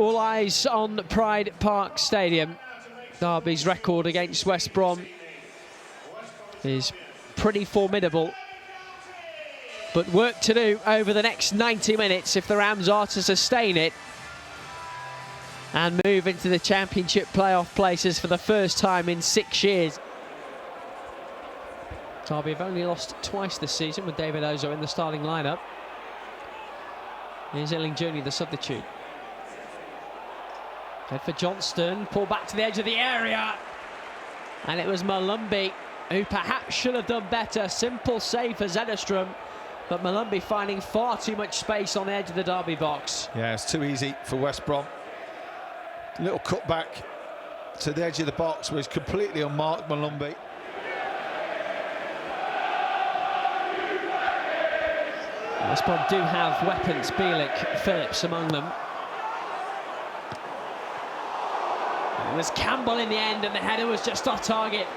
All eyes on Pride Park Stadium. Derby's record against West Brom is pretty formidable. But work to do over the next 90 minutes if the Rams are to sustain it and move into the Championship playoff places for the first time in 6 years. Derby have only lost twice this season with David Ozo in the starting lineup. Here's Illing Jr., the substitute. Head for Johnston, pull back to the edge of the area. And it was Malumbi who perhaps should have done better. Simple save for Zederstrom, but Malumbi finding far too much space on the edge of the Derby box. Yeah, it's too easy for West Brom. A little cut back to the edge of the box where he's completely unmarked, Malumbi. West Brom do have weapons, Bielik, Phillips among them. It was Campbell in the end, and the header was just off target.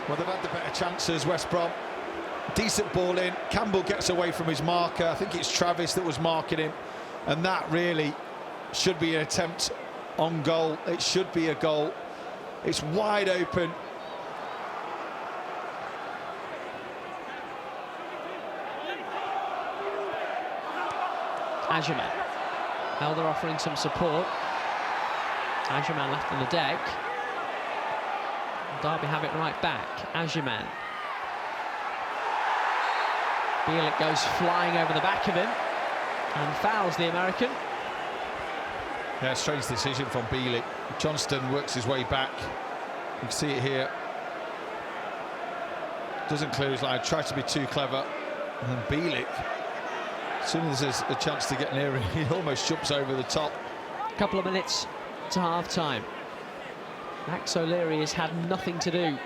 Well, they've had the better chances, West Brom. Decent ball in. Campbell gets away from his marker. I think it's Travis that was marking him. And that really should be an attempt on goal. It should be a goal. It's wide open. Agerman. Helder offering some support. Agerman left on the deck. Derby have it right back. Agerman. Bielik goes flying over the back of him and fouls the American. Yeah, strange decision from Bielik. Johnston works his way back. You can see it here. Doesn't clear his line, tries to be too clever. And then Bielik, as soon as there's a chance to get near him, he almost jumps over the top. A couple of minutes to half-time. Max O'Leary has had nothing to do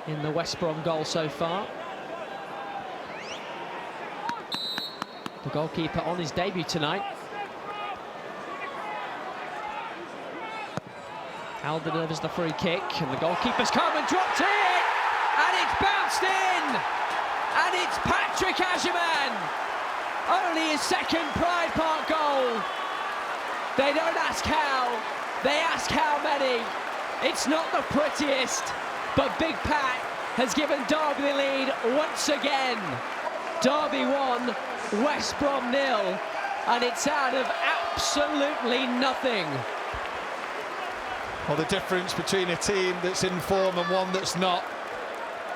in the West Brom goal so far. The goalkeeper on his debut tonight. Helder delivers the free kick, and the goalkeeper's come and dropped it! And it's bounced in! And it's Patrick Agerman! Only his second Pride Park goal. They don't ask how, they ask how many. It's not the prettiest, but Big Pat has given Derby the lead once again. Derby 1, West Brom 0, and it's out of absolutely nothing. Well, the difference between a team that's in form and one that's not.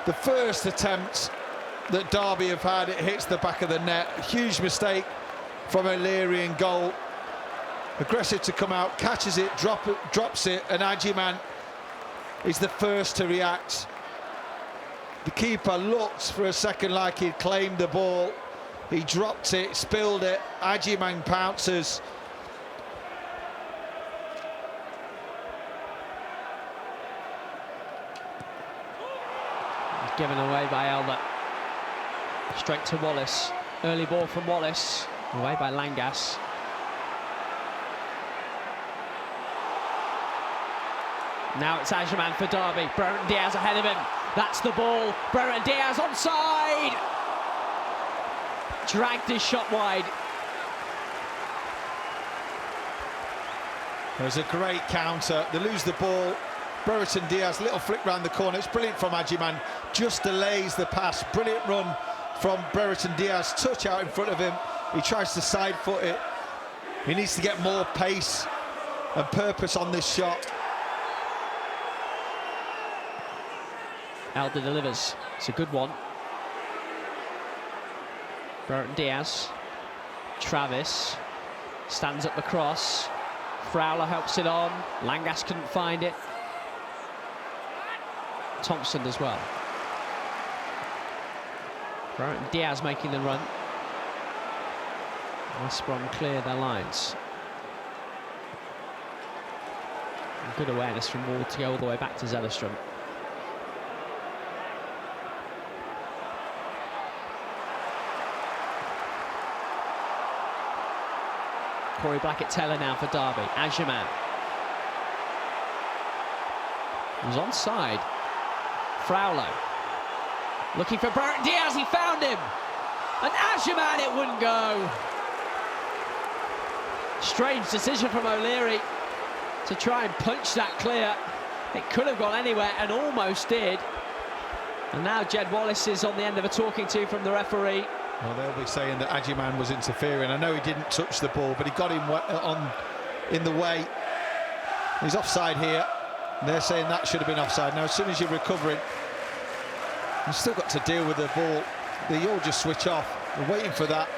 The first attempt that Derby have had, it hits the back of the net. A huge mistake from O'Leary in goal. Aggressive to come out, catches it, drops it, and Agerman is the first to react. The keeper looked for a second like he'd claimed the ball. He dropped it, spilled it. Agerman pounces. Given away by Elder. Straight to Wallace. Early ball from Wallace. Away by Langas. Now it's Agerman for Derby. Brereton Diaz ahead of him. That's the ball. Brereton Diaz onside. Dragged his shot wide. There's a great counter. They lose the ball. Brereton Diaz, little flick round the corner. It's brilliant from Agerman. Just delays the pass. Brilliant run from Brereton Diaz. Touch out in front of him. He tries to side foot it. He needs to get more pace and purpose on this shot. Elder delivers. It's a good one. Brereton Diaz. Travis stands up the cross. Fowler helps it on. Langas couldn't find it. Thompson as well. Brereton Diaz making the run. West Brom clear their lines. Good awareness from Ward to go all the way back to Zederstrom. Corey Blackett-Taylor now for Derby. Agerman was onside. Fraulo looking for Brereton Diaz, he found him! And Agerman, it wouldn't go. Strange decision from O'Leary to try and punch that clear. It could have gone anywhere and almost did. And now Jed Wallace is on the end of a talking to from the referee. Well, they'll be saying that Ajiman was interfering. I know he didn't touch the ball, but he got him in the way. He's offside here. And they're saying that should have been offside. Now, as soon as you're recovering, you've still got to deal with the ball. They all just switch off. We're waiting for that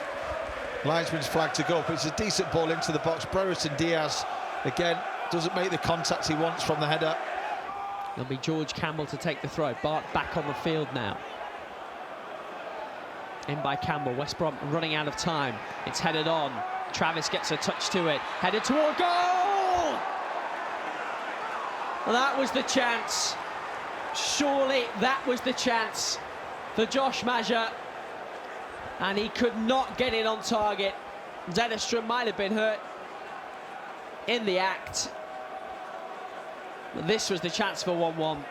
linesman's flag to go up. It's a decent ball into the box. Brereton Diaz, again, doesn't make the contact he wants from the header. It'll be George Campbell to take the throw. Bart back on the field now. In by Campbell. West Brom running out of time. It's headed on. Travis gets a touch to it. Headed toward goal! Well, that was the chance. Surely that was the chance for Josh Maja. And he could not get it on target. Zetterstrom might have been hurt in the act. But this was the chance for 1-1.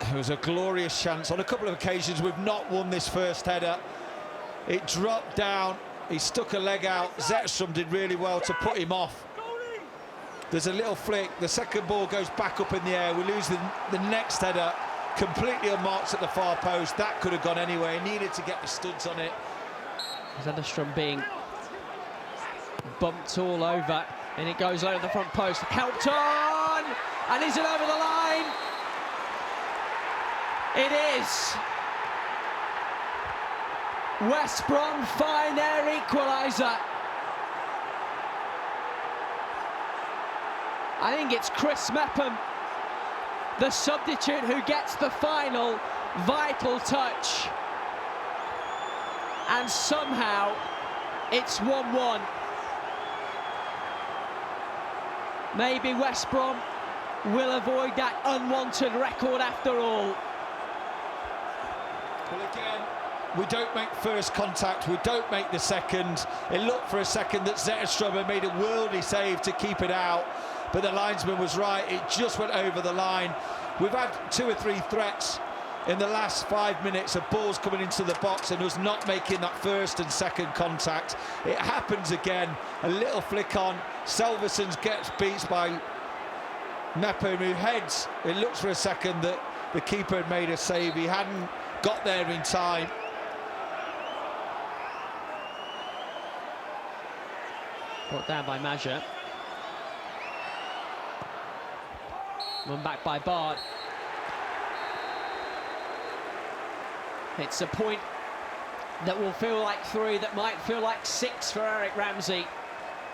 It was a glorious chance. On a couple of occasions, we've not won this first header. It dropped down. He stuck a leg out. Zetterstrom did really well to put him off. There's a little flick. The second ball goes back up in the air. We lose the next header. Completely unmarked at the far post. That could have gone anyway. He needed to get the studs on it. Zetterstrom being bumped all over. And it goes over the front post. Helped on! And is it over the line? It is. West Brom find their equaliser. I think it's Chris Mepham, the substitute, who gets the final vital touch. And somehow it's 1-1. Maybe West Brom will avoid that unwanted record after all. Well, again, we don't make first contact, we don't make the second. It looked for a second that Zetterstrom had made a worldly save to keep it out, but the linesman was right. It just went over the line. We've had 2 or 3 threats in the last 5 minutes of balls coming into the box and us not making that first and second contact. It happens again. A little flick on. Selvison gets beat by Mepham, who heads. It looks for a second that the keeper had made a save. He hadn't got there in time. Brought down by Maja. One back by Bard. It's a point that will feel like 3, that might feel like 6 for Eric Ramsey.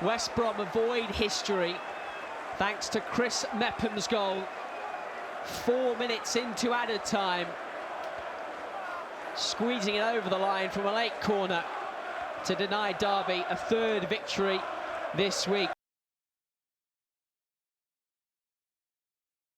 West Brom avoid history thanks to Chris Mepham's goal. 4 minutes into added time. Squeezing it over the line from a late corner to deny Derby a 3rd victory this week.